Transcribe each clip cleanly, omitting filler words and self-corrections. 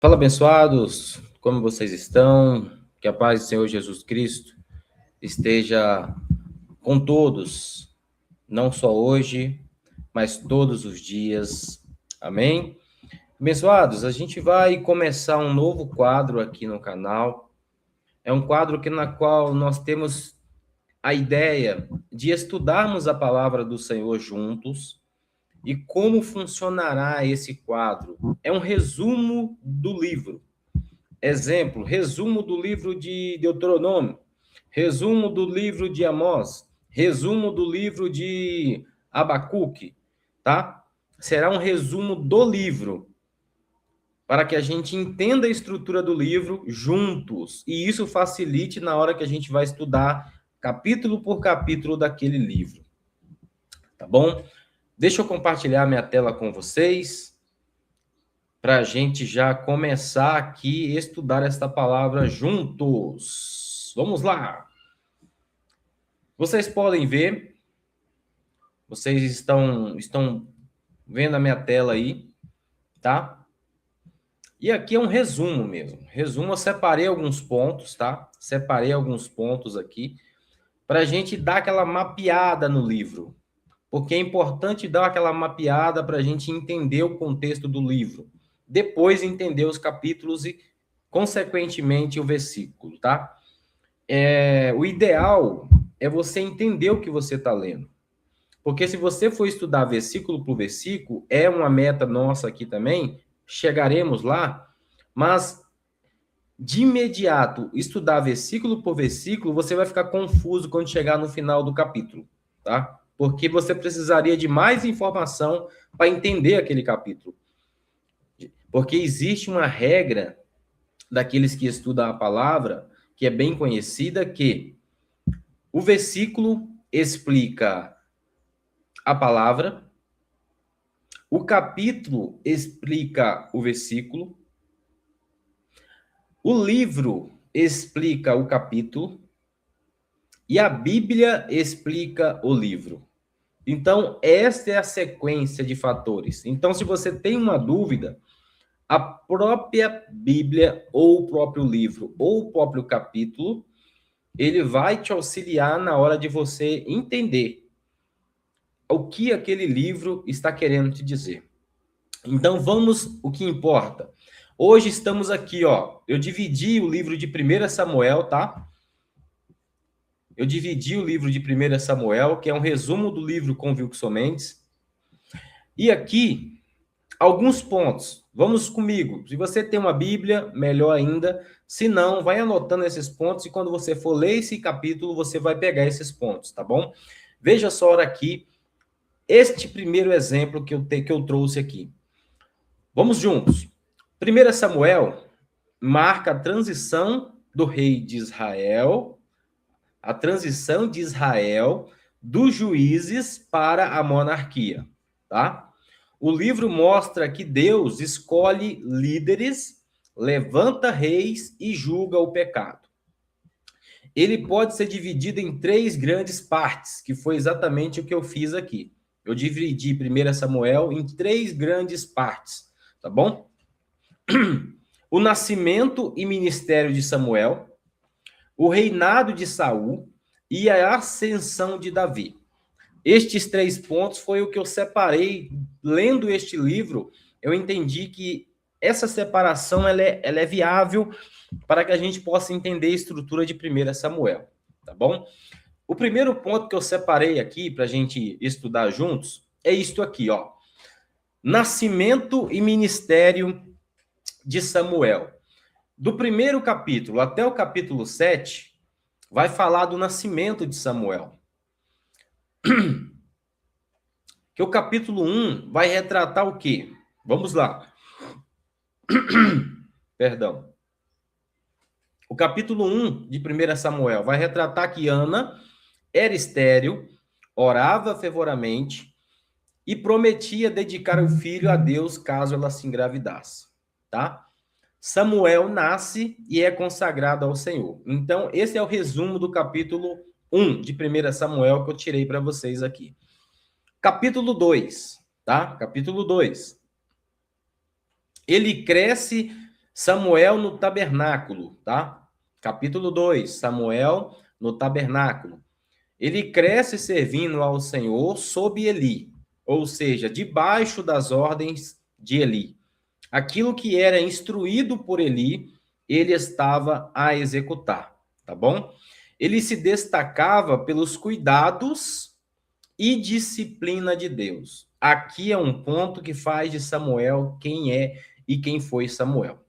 Fala, abençoados, como vocês estão? Que a paz do Senhor Jesus Cristo esteja com todos, não só hoje, mas todos os dias. Amém? Abençoados, a gente vai começar um novo quadro aqui no canal. É um quadro na qual nós temos a ideia de estudarmos a palavra do Senhor juntos. E como funcionará esse quadro? É um resumo do livro. Exemplo, resumo do livro de Deuteronômio, resumo do livro de Amós, resumo do livro de Abacuque, tá? Será um resumo do livro, para que a gente entenda a estrutura do livro juntos, e isso facilite na hora que a gente vai estudar capítulo por capítulo daquele livro, tá bom? Deixa eu compartilhar minha tela com vocês, para a gente já começar aqui a estudar esta palavra juntos. Vamos lá! Vocês podem ver, vocês estão vendo a minha tela aí, tá? E aqui é um resumo mesmo. Resumo, eu separei alguns pontos, tá? Separei alguns pontos aqui, para a gente dar aquela mapeada no livro. Porque é importante dar aquela mapeada para a gente entender o contexto do livro. Depois entender os capítulos e, consequentemente, o versículo, tá? O ideal é você entender o que você está lendo. Porque se você for estudar versículo por versículo, é uma meta nossa aqui também, chegaremos lá, mas de imediato, estudar versículo por versículo, você vai ficar confuso quando chegar no final do capítulo, tá? Porque você precisaria de mais informação para entender aquele capítulo. Porque existe uma regra daqueles que estudam a palavra, que é bem conhecida, que o versículo explica a palavra, o capítulo explica o versículo, o livro explica o capítulo e a Bíblia explica o livro. Então, esta é a sequência de fatores. Então, se você tem uma dúvida, a própria Bíblia, ou o próprio livro, ou o próprio capítulo, ele vai te auxiliar na hora de você entender o que aquele livro está querendo te dizer. Então, vamos o que importa. Hoje estamos aqui, ó. Eu dividi o livro de 1 Samuel, tá? Eu dividi o livro de 1 Samuel, que é um resumo do livro com Wilson Mendes. E aqui, alguns pontos. Vamos comigo. Se você tem uma Bíblia, melhor ainda. Se não, vai anotando esses pontos e quando você for ler esse capítulo, você vai pegar esses pontos, tá bom? Veja só aqui, este primeiro exemplo que eu trouxe aqui. Vamos juntos. 1 Samuel marca a transição do rei de Israel, a transição de Israel dos juízes para a monarquia, tá? O livro mostra que Deus escolhe líderes, levanta reis e julga o pecado. Ele pode ser dividido em 3 grandes partes, que foi exatamente o que eu fiz aqui. Eu dividi 1 Samuel em 3 grandes partes, tá bom? O nascimento e ministério de Samuel, o reinado de Saul e a ascensão de Davi. Estes 3 pontos foi o que eu separei. Lendo este livro, eu entendi que essa separação ela é viável para que a gente possa entender a estrutura de 1 Samuel, tá bom? O primeiro ponto que eu separei aqui para a gente estudar juntos é isto aqui, ó. Nascimento e ministério de Samuel. Do primeiro capítulo até o capítulo 7, vai falar do nascimento de Samuel. Que o capítulo 1 vai retratar o quê? Vamos lá. Perdão. O capítulo 1 de 1 Samuel vai retratar que Ana era estéril, orava fervoramente e prometia dedicar o filho a Deus caso ela se engravidasse, tá? Samuel nasce e é consagrado ao Senhor. Então, esse é o resumo do capítulo 1 de 1 Samuel que eu tirei para vocês aqui. Capítulo 2, tá? Capítulo 2. Ele cresce Samuel no tabernáculo, tá? Capítulo 2, Samuel no tabernáculo. Ele cresce servindo ao Senhor sob Eli, ou seja, debaixo das ordens de Eli. Aquilo que era instruído por Eli, ele estava a executar, tá bom? Ele se destacava pelos cuidados e disciplina de Deus. Aqui é um ponto que faz de Samuel quem é e quem foi Samuel.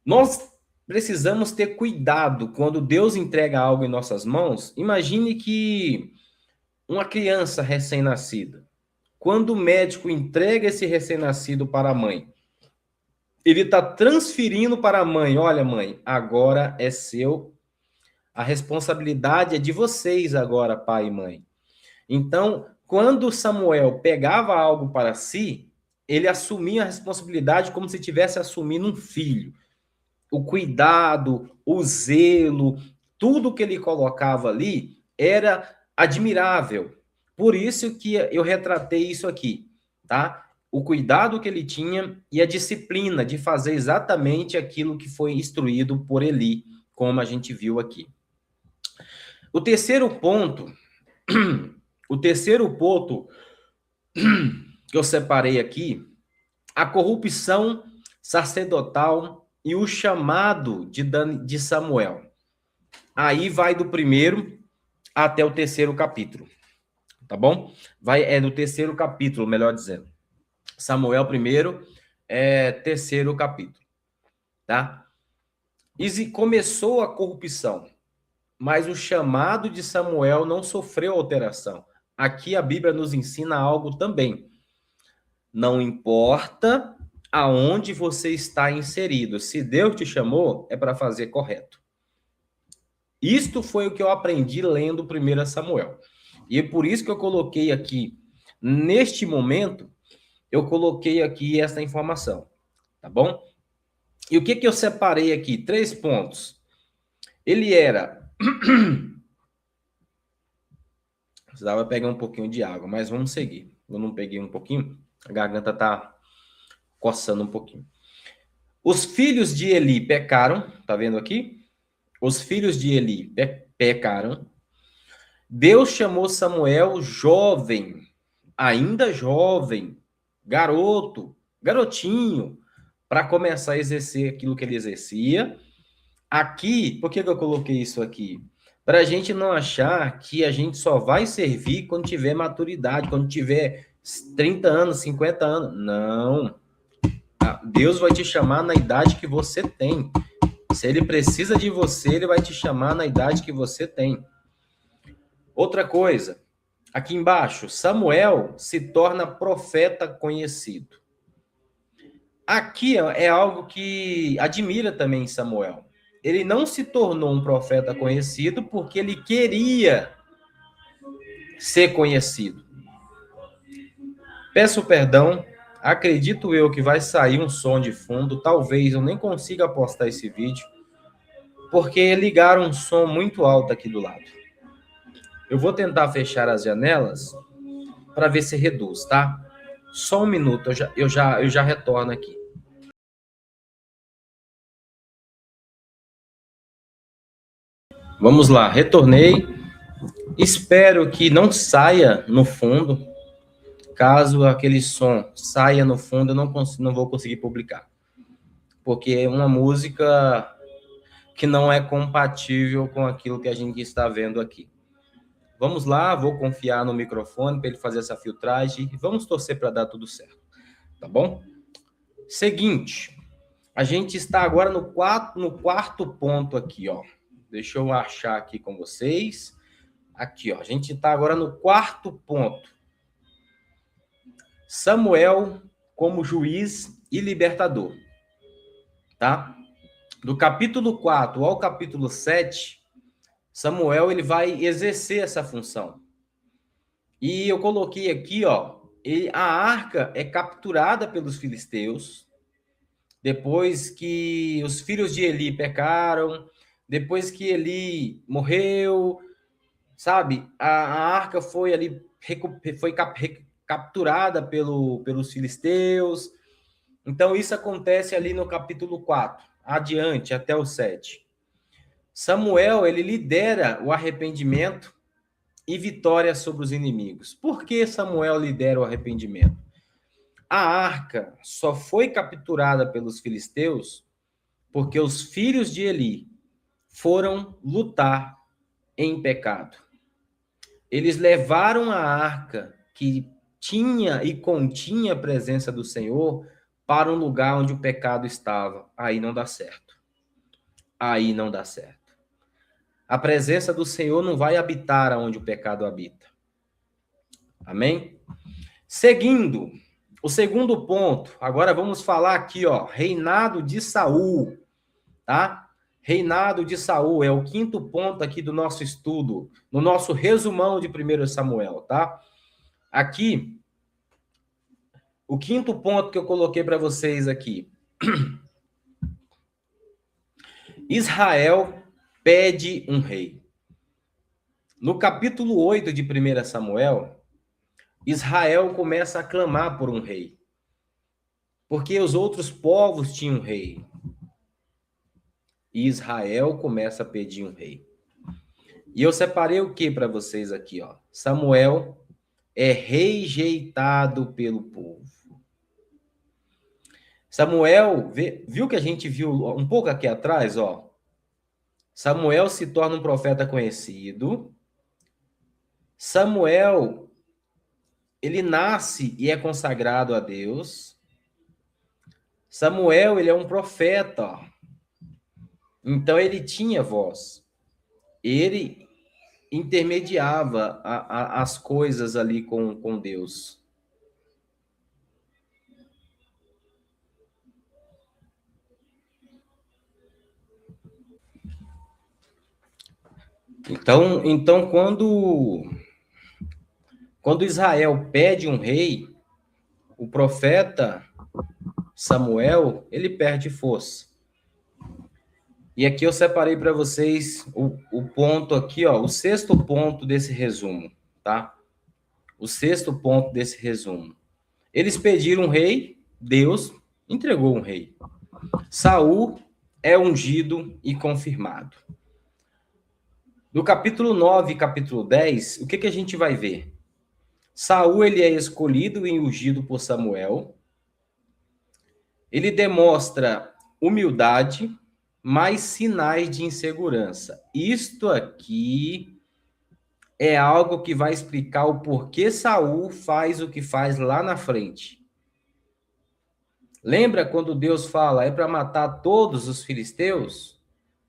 Nós precisamos ter cuidado quando Deus entrega algo em nossas mãos. Imagine que uma criança recém-nascida, quando o médico entrega esse recém-nascido para a mãe, ele está transferindo para a mãe: olha, mãe, agora é seu, a responsabilidade é de vocês agora, pai e mãe. Então, quando Samuel pegava algo para si, ele assumia a responsabilidade como se estivesse assumindo um filho. O cuidado, o zelo, tudo que ele colocava ali era admirável. Por isso que eu retratei isso aqui, tá? O cuidado que ele tinha e a disciplina de fazer exatamente aquilo que foi instruído por Eli, como a gente viu aqui. O terceiro ponto que eu separei aqui, a corrupção sacerdotal e o chamado de Samuel. Aí vai do primeiro até o terceiro capítulo, tá bom? É do terceiro capítulo, melhor dizendo. Samuel primeiro, terceiro capítulo, tá? E começou a corrupção, mas o chamado de Samuel não sofreu alteração. Aqui a Bíblia nos ensina algo também. Não importa aonde você está inserido, se Deus te chamou, é para fazer correto. Isto foi o que eu aprendi lendo 1 Samuel. E é por isso que eu coloquei aqui, neste momento, eu coloquei aqui essa informação, tá bom? E o que eu separei aqui? 3 pontos. Ele era... Precisava pegar um pouquinho de água, mas vamos seguir. Eu não peguei um pouquinho, a garganta tá coçando um pouquinho. Os filhos de Eli pecaram, tá vendo aqui? Os filhos de Eli pecaram. Deus chamou Samuel jovem, ainda jovem, garotinho, para começar a exercer aquilo que ele exercia. Aqui, por que eu coloquei isso aqui? Para a gente não achar que a gente só vai servir quando tiver maturidade, quando tiver 30 anos, 50 anos. Não. Deus vai te chamar na idade que você tem. Se ele precisa de você, ele vai te chamar na idade que você tem. Outra coisa, aqui embaixo, Samuel se torna profeta conhecido. Aqui é algo que admira também Samuel. Ele não se tornou um profeta conhecido porque ele queria ser conhecido. Peço perdão, acredito eu que vai sair um som de fundo, talvez eu nem consiga postar esse vídeo, porque ligaram um som muito alto aqui do lado. Eu vou tentar fechar as janelas para ver se reduz, tá? Só um minuto, eu já retorno aqui. Vamos lá, retornei. Espero que não saia no fundo. Caso aquele som saia no fundo, eu não vou conseguir publicar. Porque é uma música que não é compatível com aquilo que a gente está vendo aqui. Vamos lá, vou confiar no microfone para ele fazer essa filtragem e vamos torcer para dar tudo certo, tá bom? Seguinte, a gente está agora no quarto ponto aqui, ó. Deixa eu achar aqui com vocês. Aqui, ó, a gente está agora no quarto ponto. Samuel como juiz e libertador, tá? Do capítulo 4 ao capítulo 7, Samuel ele vai exercer essa função. E eu coloquei aqui, ó, a arca é capturada pelos filisteus, depois que os filhos de Eli pecaram, depois que Eli morreu, sabe? A arca foi ali, foi capturada pelos filisteus, Então, isso acontece ali no capítulo 4, adiante, até o 7. Samuel, ele lidera o arrependimento e vitória sobre os inimigos. Por que Samuel lidera o arrependimento? A arca só foi capturada pelos filisteus porque os filhos de Eli foram lutar em pecado. Eles levaram a arca que tinha e continha a presença do Senhor para um lugar onde o pecado estava. Aí não dá certo. Aí não dá certo. A presença do Senhor não vai habitar onde o pecado habita. Amém? Seguindo, o segundo ponto, agora vamos falar aqui, ó, reinado de Saul, tá? Reinado de Saul é o quinto ponto aqui do nosso estudo, no nosso resumão de 1 Samuel, tá? Aqui, o quinto ponto que eu coloquei para vocês aqui. Israel pede um rei. No capítulo 8 de 1 Samuel, Israel começa a clamar por um rei. Porque os outros povos tinham um rei. E Israel começa a pedir um rei. E eu separei o que para vocês aqui, ó? Samuel é rejeitado pelo povo. Samuel, viu que a gente viu um pouco aqui atrás, ó? Samuel se torna um profeta conhecido. Samuel, ele nasce e é consagrado a Deus. Samuel, ele é um profeta, ó. Então ele tinha voz. Ele intermediava as coisas ali com Deus. Então quando Israel pede um rei, o profeta Samuel, ele perde força. E aqui eu separei para vocês o ponto aqui, ó, o sexto ponto desse resumo, tá? O sexto ponto desse resumo. Eles pediram um rei, Deus entregou um rei. Saul é ungido e confirmado. No capítulo 9 e capítulo 10, o que a gente vai ver? Saul, ele é escolhido e ungido por Samuel. Ele demonstra humildade, mais sinais de insegurança. Isto aqui é algo que vai explicar o porquê Saul faz o que faz lá na frente. Lembra quando Deus fala, é para matar todos os filisteus?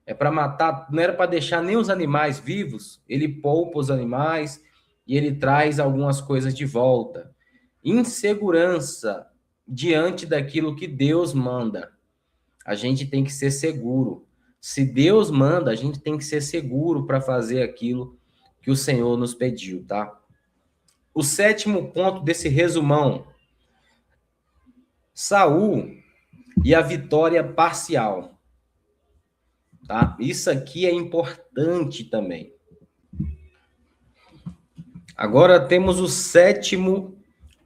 É para matar, não era para deixar nem os animais vivos? Ele poupa os animais e ele traz algumas coisas de volta. Insegurança diante daquilo que Deus manda. A gente tem que ser seguro. Se Deus manda, a gente tem que ser seguro para fazer aquilo que o Senhor nos pediu, tá? O sétimo ponto desse resumão. Saul e a vitória parcial. Tá? Isso aqui é importante também. Agora temos o sétimo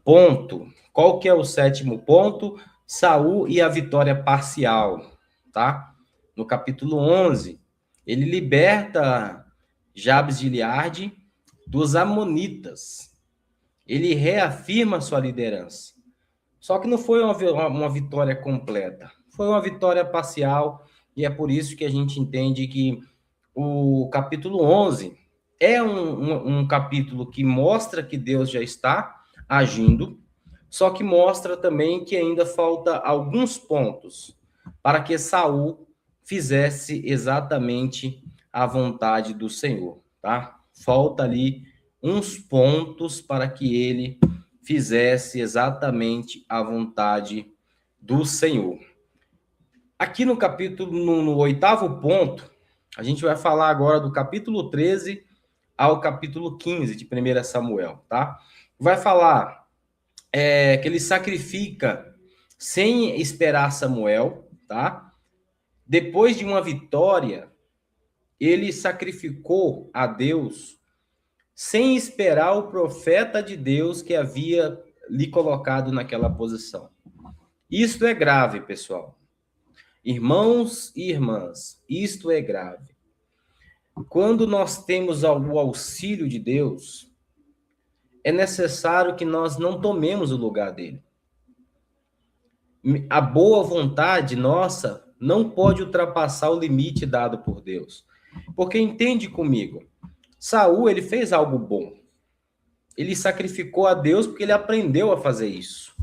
ponto. Qual que é o sétimo ponto? Saul e a vitória parcial, tá? No capítulo 11, ele liberta Jabes de Gileade dos amonitas. Ele reafirma sua liderança. Só que não foi uma vitória completa. Foi uma vitória parcial e é por isso que a gente entende que o capítulo 11 é um capítulo que mostra que Deus já está agindo, só que mostra também que ainda falta alguns pontos para que Saul fizesse exatamente a vontade do Senhor, tá? Falta ali uns pontos para que ele fizesse exatamente a vontade do Senhor. Aqui no capítulo, no oitavo ponto, a gente vai falar agora do capítulo 13 ao capítulo 15 de 1 Samuel, tá? Vai falar que ele sacrifica sem esperar Samuel, tá? Depois de uma vitória, ele sacrificou a Deus sem esperar o profeta de Deus que havia lhe colocado naquela posição. Isto é grave, pessoal. Irmãos e irmãs, isto é grave. Quando nós temos o auxílio de Deus, é necessário que nós não tomemos o lugar dele. A boa vontade nossa não pode ultrapassar o limite dado por Deus. Porque entende comigo, Saul, ele fez algo bom. Ele sacrificou a Deus porque ele aprendeu a fazer isso.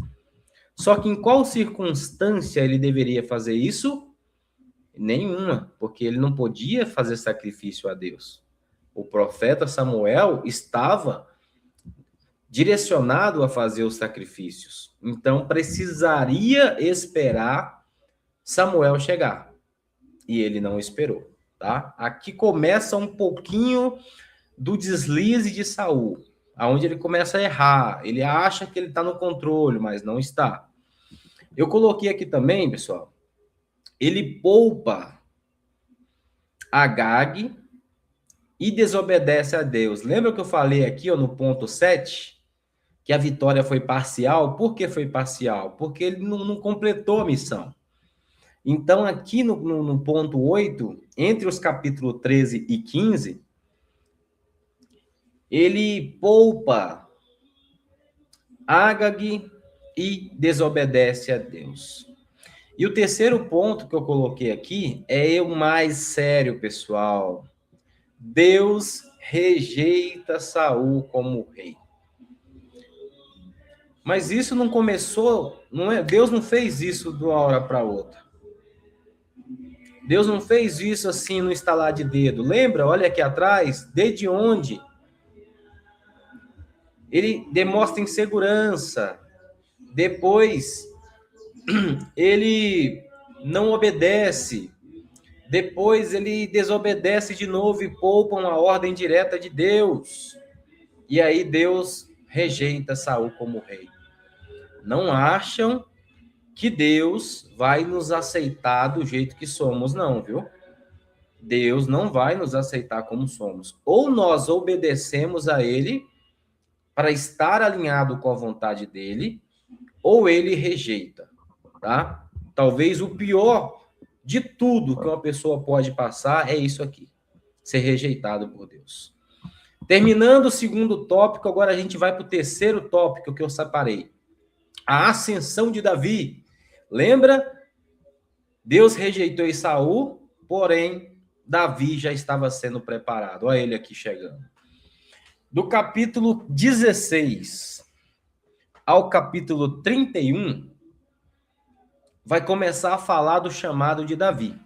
Só que em qual circunstância ele deveria fazer isso? Nenhuma, porque ele não podia fazer sacrifício a Deus. O profeta Samuel estava direcionado a fazer os sacrifícios. Então precisaria esperar Samuel chegar. E ele não esperou, tá? Aqui começa um pouquinho do deslize de Saul, aonde ele começa a errar. Ele acha que ele está no controle, mas não está. Eu coloquei aqui também, pessoal, ele poupa Agag e desobedece a Deus. Lembra que eu falei aqui, ó, no ponto 7, que a vitória foi parcial? Por que foi parcial? Porque ele não completou a missão. Então, aqui no ponto 8, entre os capítulos 13 e 15, ele poupa Agag e desobedece a Deus. E o terceiro ponto que eu coloquei aqui é o mais sério, pessoal. Deus rejeita Saul como rei. Mas isso não começou, não é? Deus não fez isso de uma hora para outra. Deus não fez isso assim no estalar de dedo. Lembra? Olha aqui atrás, desde onde ele demonstra insegurança. Depois ele não obedece. Depois ele desobedece de novo e poupa uma ordem direta de Deus. E aí Deus rejeita Saul como rei. Não acham que Deus vai nos aceitar do jeito que somos, não, viu? Deus não vai nos aceitar como somos. Ou nós obedecemos a Ele para estar alinhado com a vontade dele, ou ele rejeita, tá? Talvez o pior de tudo que uma pessoa pode passar é isso aqui, ser rejeitado por Deus. Terminando o segundo tópico, agora a gente vai para o terceiro tópico que eu separei. A ascensão de Davi. Lembra? Deus rejeitou Saul, porém, Davi já estava sendo preparado. Olha ele aqui chegando. Do capítulo 16 ao capítulo 31, vai começar a falar do chamado de Davi.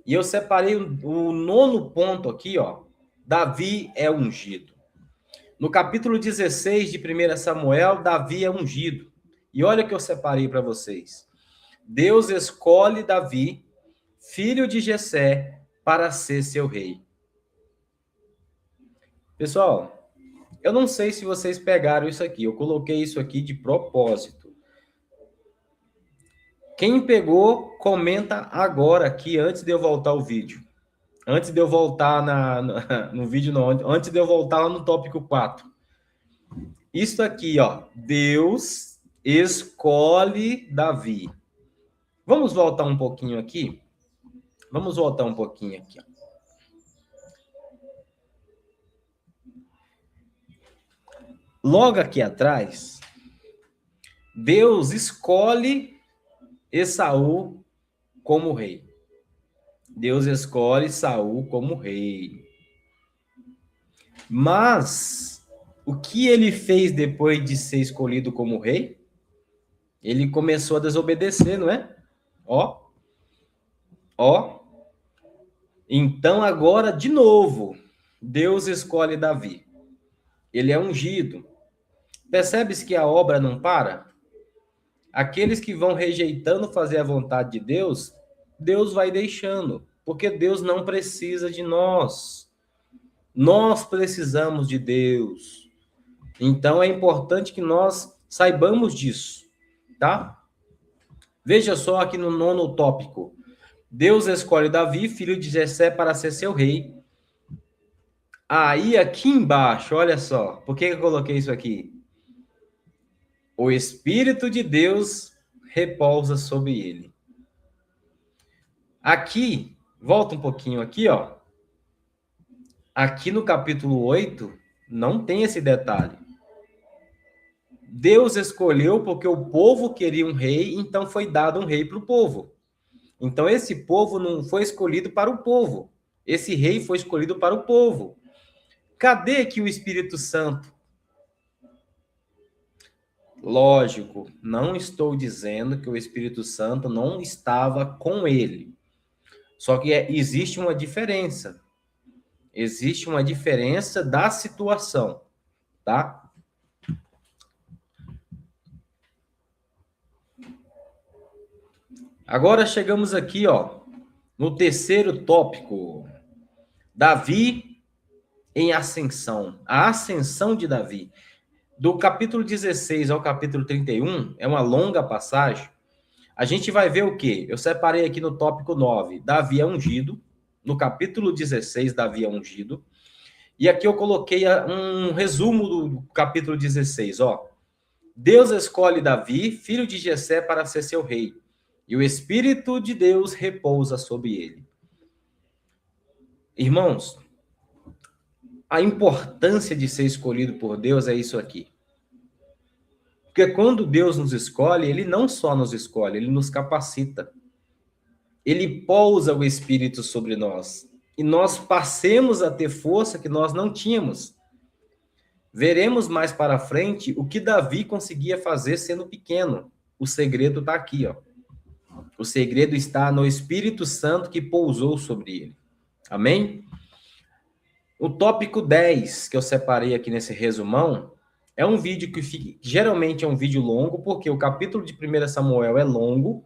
E eu separei o nono ponto aqui, ó. Davi é ungido. No capítulo 16 de 1 Samuel, Davi é ungido. E olha o que eu separei para vocês. Deus escolhe Davi, filho de Jessé, para ser seu rei. Pessoal, eu não sei se vocês pegaram isso aqui. Eu coloquei isso aqui de propósito. Quem pegou, comenta agora aqui, antes de eu voltar ao vídeo. Antes de eu voltar no vídeo, não. Antes de eu voltar lá no tópico 4. Isso aqui, ó. Deus escolhe Davi. Vamos voltar um pouquinho aqui? Vamos voltar um pouquinho aqui, ó. Logo aqui atrás, Deus escolhe Esaú como rei. Deus escolhe Saul como rei. Mas o que ele fez depois de ser escolhido como rei? Ele começou a desobedecer, não é? Ó. Ó. Então agora, de novo, Deus escolhe Davi. Ele é ungido. Percebes que a obra não para? Aqueles que vão rejeitando fazer a vontade de Deus, Deus vai deixando, porque Deus não precisa de nós. Nós precisamos de Deus. Então é importante que nós saibamos disso, tá? Veja só aqui no nono tópico. Deus escolhe Davi, filho de Jessé, para ser seu rei. Aí aqui embaixo, olha só, por que eu coloquei isso aqui? O Espírito de Deus repousa sobre ele. Aqui, volta um pouquinho aqui, ó. Aqui no capítulo 8, não tem esse detalhe. Deus escolheu porque o povo queria um rei, então foi dado um rei para o povo. Então esse povo não foi escolhido para o povo. Esse rei foi escolhido para o povo. Cadê aqui o Espírito Santo? Lógico, não estou dizendo que o Espírito Santo não estava com ele. Só que existe uma diferença. Existe uma diferença da situação, tá? Agora chegamos aqui, ó, no terceiro tópico. Davi em ascensão. A ascensão de Davi. Do capítulo 16 ao capítulo 31, é uma longa passagem. A gente vai ver o quê? Eu separei aqui no tópico 9. Davi é ungido. No capítulo 16, Davi é ungido. E aqui eu coloquei um resumo do capítulo 16, ó. Deus escolhe Davi, filho de Jessé, para ser seu rei. E o Espírito de Deus repousa sobre ele. Irmãos, a importância de ser escolhido por Deus é isso aqui. Porque quando Deus nos escolhe, ele não só nos escolhe, ele nos capacita. Ele pousa o Espírito sobre nós. E nós passemos a ter força que nós não tínhamos. Veremos mais para frente o que Davi conseguia fazer sendo pequeno. O segredo está aqui, ó. O segredo está no Espírito Santo que pousou sobre ele. Amém? O tópico 10, que eu separei aqui nesse resumão, é um vídeo que geralmente é um vídeo longo, porque o capítulo de 1 Samuel é longo.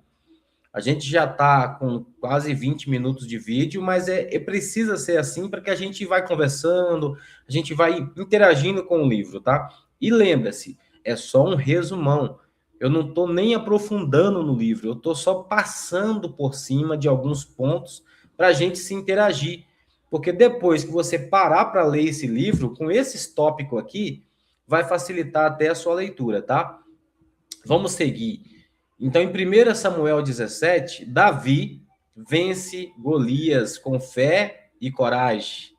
A gente já está com quase 20 minutos de vídeo, mas precisa ser assim para que a gente vai conversando, a gente vai interagindo com o livro, tá? E lembra-se, é só um resumão. Eu não estou nem aprofundando no livro, eu estou só passando por cima de alguns pontos para a gente se interagir. Porque depois que você parar para ler esse livro, com esses tópicos aqui, vai facilitar até a sua leitura, tá? Vamos seguir. Então, em 1 Samuel 17, Davi vence Golias com fé e coragem.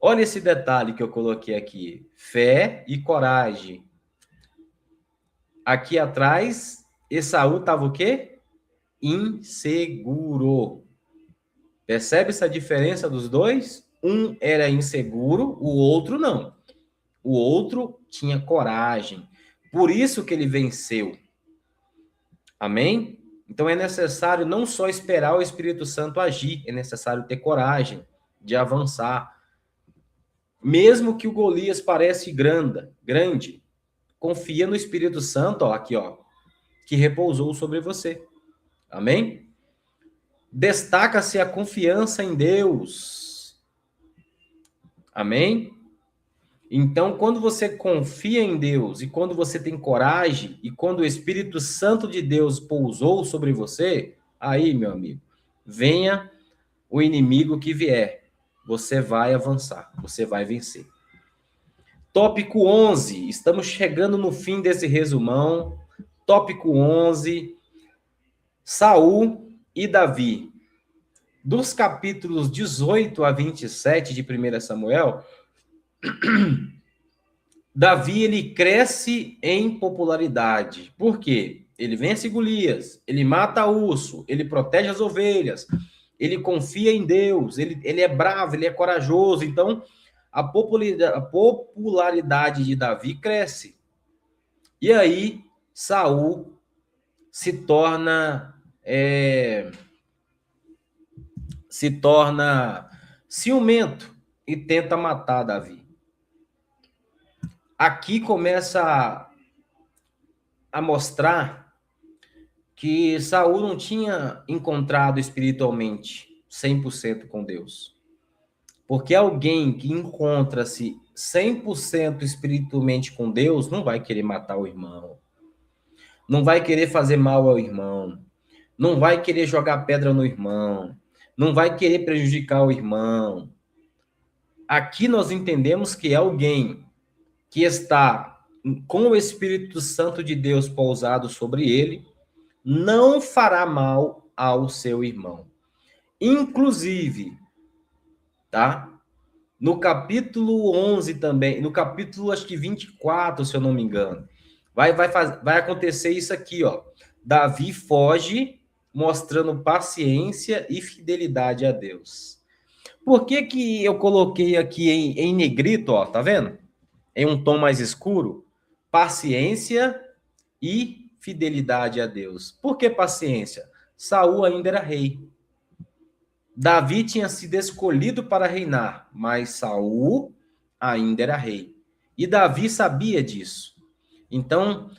Olha esse detalhe que eu coloquei aqui. Fé e coragem. Aqui atrás, Esaú estava o quê? Inseguro. Percebe essa diferença dos dois? Um era inseguro, o outro não. O outro tinha coragem. Por isso que ele venceu. Amém? Então é necessário não só esperar o Espírito Santo agir, é necessário ter coragem de avançar. Mesmo que o Golias pareça grande, confia no Espírito Santo, ó, aqui, ó, que repousou sobre você. Amém? Destaca-se a confiança em Deus. Amém? Então, quando você confia em Deus e quando você tem coragem e quando o Espírito Santo de Deus pousou sobre você, aí, meu amigo, venha o inimigo que vier, você vai avançar, você vai vencer. Tópico 11, estamos chegando no fim desse resumão. Tópico 11, Saul e Davi. Dos capítulos 18 a 27 de 1 Samuel, Davi, ele cresce em popularidade. Por quê? Ele vence Golias, ele mata urso, ele protege as ovelhas, ele confia em Deus, ele é bravo, ele é corajoso. Então, a popularidade de Davi cresce. E aí, Saul se torna ciumento e tenta matar Davi. Aqui começa a mostrar que Saul não tinha encontrado espiritualmente 100% com Deus. Porque alguém que encontra-se 100% espiritualmente com Deus não vai querer matar o irmão, não vai querer fazer mal ao irmão, não vai querer jogar pedra no irmão, não vai querer prejudicar o irmão. Aqui nós entendemos que é alguém que está com o Espírito Santo de Deus pousado sobre ele, não fará mal ao seu irmão. Inclusive, tá? No capítulo 11 também, no capítulo acho que 24, se eu não me engano, vai acontecer isso aqui, ó. Davi foge, mostrando paciência e fidelidade a Deus. Por que que eu coloquei aqui em negrito, ó, tá vendo? Em um tom mais escuro, paciência e fidelidade a Deus. Por que paciência? Saul ainda era rei. Davi tinha sido escolhido para reinar, mas Saul ainda era rei. E Davi sabia disso. Então,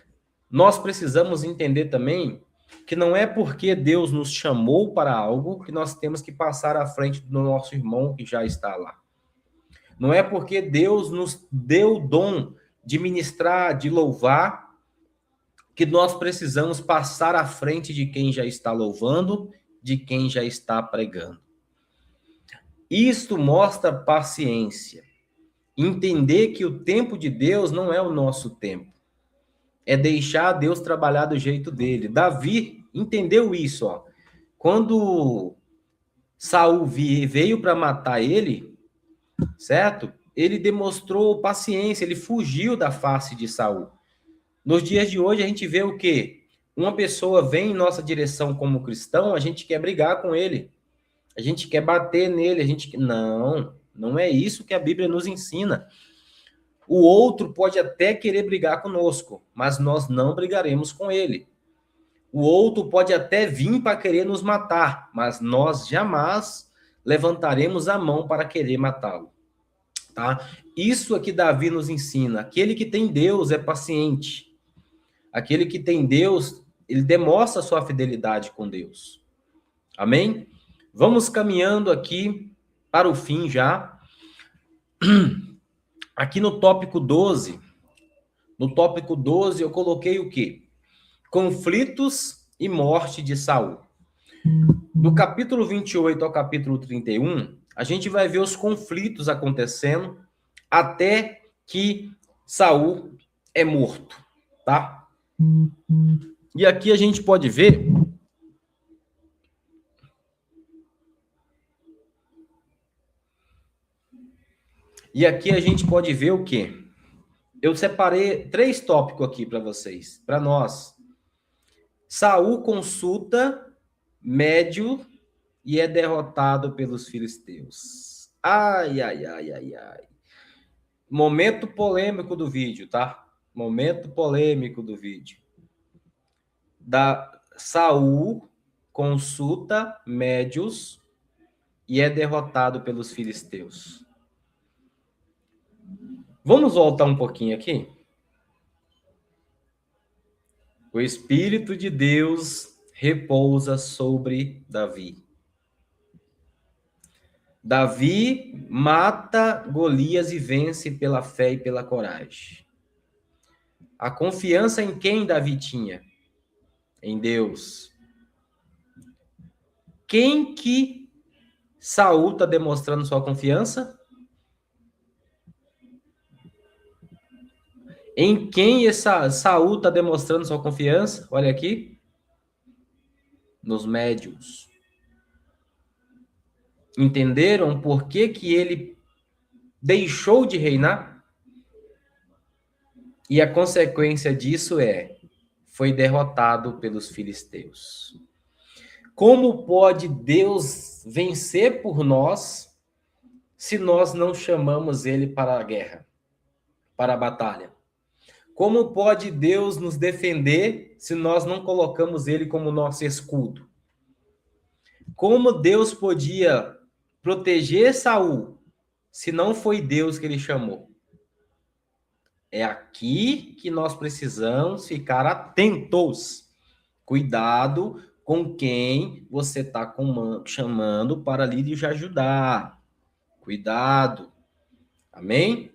nós precisamos entender também que não é porque Deus nos chamou para algo que nós temos que passar à frente do nosso irmão que já está lá. Não é porque Deus nos deu o dom de ministrar, de louvar, que nós precisamos passar à frente de quem já está louvando, de quem já está pregando. Isto mostra paciência. Entender que o tempo de Deus não é o nosso tempo. É deixar Deus trabalhar do jeito dele. Davi entendeu isso, ó. Quando Saul veio para matar ele, certo? Ele demonstrou paciência, ele fugiu da face de Saul. Nos dias de hoje a gente vê o quê? Uma pessoa vem em nossa direção como cristão, a gente quer brigar com ele. A gente quer bater nele, a gente não é isso que a Bíblia nos ensina. O outro pode até querer brigar conosco, mas nós não brigaremos com ele. O outro pode até vir para querer nos matar, mas nós jamais levantaremos a mão para querer matá-lo. Tá? Isso aqui Davi nos ensina. Aquele que tem Deus é paciente. Aquele que tem Deus, ele demonstra a sua fidelidade com Deus. Amém? Vamos caminhando aqui para o fim já. Aqui no tópico 12, eu coloquei o quê? Conflitos e morte de Saul. Do capítulo 28 ao capítulo 31, a gente vai ver os conflitos acontecendo até que Saul é morto, tá? E aqui a gente pode ver o quê? Eu separei 3 tópicos aqui para vocês, para nós. Saul consulta médio e é derrotado pelos filisteus. Ai. Momento polêmico do vídeo, tá? Momento polêmico do vídeo. Saul consulta médios e é derrotado pelos filisteus. Vamos voltar um pouquinho aqui? O Espírito de Deus repousa sobre Davi. Davi mata Golias e vence pela fé e pela coragem. A confiança em quem Davi tinha? Em Deus. Quem que Saul está demonstrando sua confiança? Em quem Saul está demonstrando sua confiança? Olha aqui. Nos médiuns. Entenderam por que que ele deixou de reinar? E a consequência disso foi derrotado pelos filisteus. Como pode Deus vencer por nós se nós não chamamos ele para a guerra, para a batalha? Como pode Deus nos defender se nós não colocamos ele como nosso escudo? Como Deus podia proteger Saul se não foi Deus que ele chamou? É aqui que nós precisamos ficar atentos. Cuidado com quem você está chamando para lhe ajudar. Cuidado. Amém?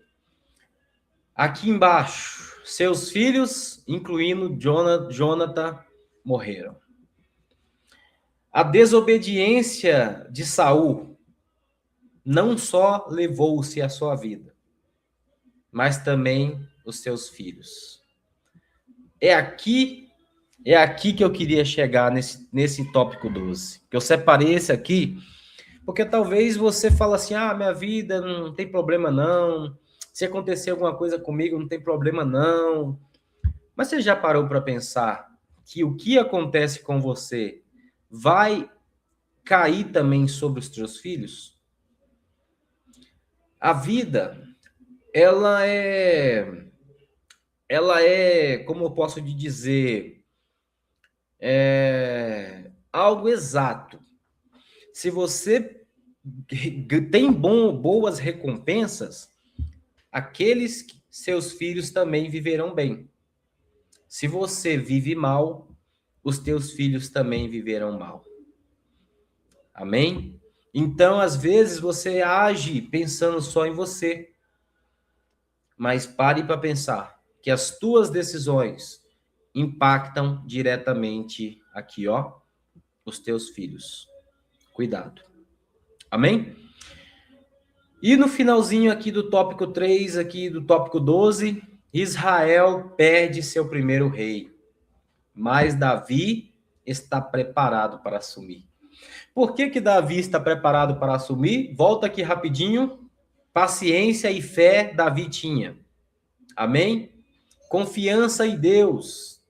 Aqui embaixo, seus filhos, incluindo Jonathan, morreram. A desobediência de Saul não só levou-se a sua vida, mas também os seus filhos. É aqui que eu queria chegar nesse tópico 12. Que eu separei esse aqui, porque talvez você fale assim, minha vida não tem problema não, se acontecer alguma coisa comigo não tem problema não. Mas você já parou para pensar que o que acontece com você vai cair também sobre os teus filhos? A vida, ela é, como eu posso te dizer, algo exato. Se você tem boas recompensas, aqueles seus filhos também viverão bem. Se você vive mal, os teus filhos também viverão mal. Amém? Então, às vezes, você age pensando só em você. Mas pare para pensar que as tuas decisões impactam diretamente aqui, os teus filhos. Cuidado. Amém? E no finalzinho aqui do tópico 3, aqui do tópico 12, Israel perde seu primeiro rei, mas Davi está preparado para assumir. Por que Davi está preparado para assumir? Volta aqui rapidinho. Paciência e fé Davi tinha. Amém? Confiança em Deus.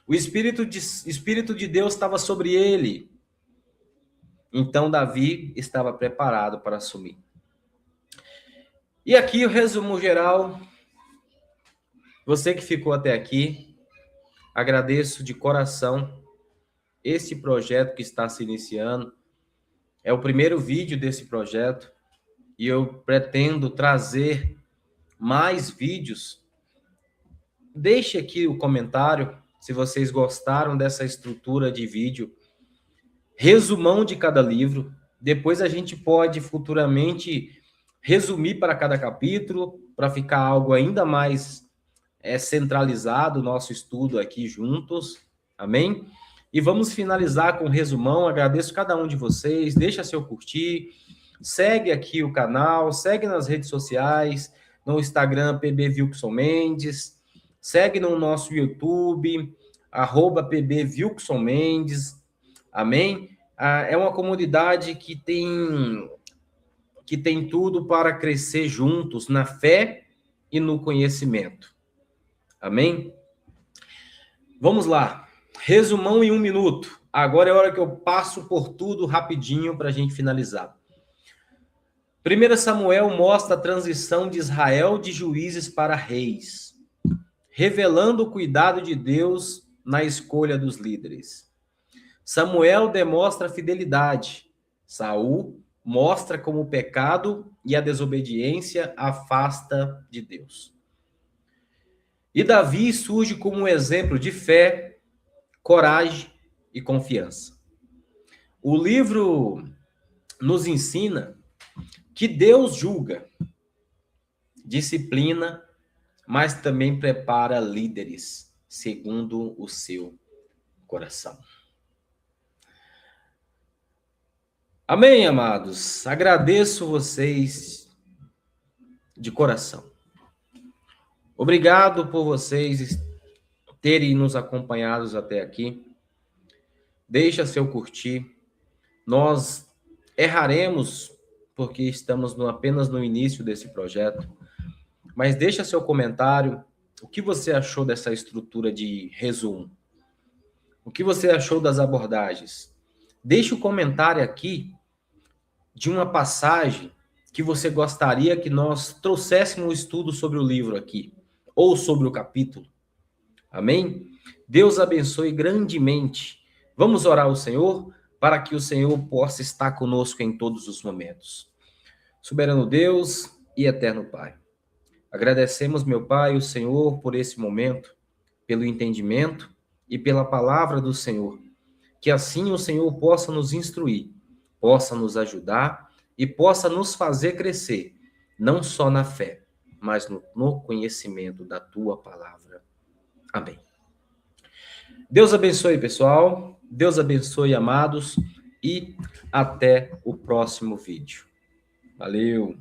O Espírito de Deus estava sobre ele. Então, Davi estava preparado para assumir. E aqui o resumo geral. Você que ficou até aqui, agradeço de coração esse projeto que está se iniciando. É o primeiro vídeo desse projeto e eu pretendo trazer mais vídeos. Deixe aqui o comentário se vocês gostaram dessa estrutura de vídeo. Resumão de cada livro. Depois a gente pode futuramente resumir para cada capítulo, para ficar algo ainda mais centralizado, o nosso estudo aqui juntos. Amém? E vamos finalizar com o resumão. Agradeço cada um de vocês. Deixa seu curtir. Segue aqui o canal. Segue nas redes sociais. No Instagram, PB Wilkson Mendes. Segue no nosso YouTube, @PB Wilkson Mendes. Amém? É uma comunidade que tem tudo para crescer juntos na fé e no conhecimento. Amém? Vamos lá. Resumão em 1 minuto. Agora é a hora que eu passo por tudo rapidinho para a gente finalizar. 1 Samuel mostra a transição de Israel de juízes para reis, revelando o cuidado de Deus na escolha dos líderes. Samuel demonstra fidelidade. Saul mostra como o pecado e a desobediência afasta de Deus. E Davi surge como um exemplo de fé, coragem e confiança. O livro nos ensina que Deus julga, disciplina, mas também prepara líderes segundo o seu coração. Amém, amados? Agradeço vocês de coração. Obrigado por vocês terem nos acompanhado até aqui. Deixa seu curtir. Nós erraremos porque estamos apenas no início desse projeto. Mas deixa seu comentário. O que você achou dessa estrutura de resumo? O que você achou das abordagens? Deixe o comentário aqui de uma passagem que você gostaria que nós trouxéssemos um estudo sobre o livro aqui, ou sobre o capítulo. Amém? Deus abençoe grandemente. Vamos orar ao Senhor para que o Senhor possa estar conosco em todos os momentos. Soberano Deus e eterno Pai, agradecemos, meu Pai, o Senhor por esse momento, pelo entendimento e pela palavra do Senhor. Que assim o Senhor possa nos instruir, possa nos ajudar e possa nos fazer crescer, não só na fé, mas no conhecimento da Tua palavra. Amém. Deus abençoe, pessoal. Deus abençoe, amados. E até o próximo vídeo. Valeu!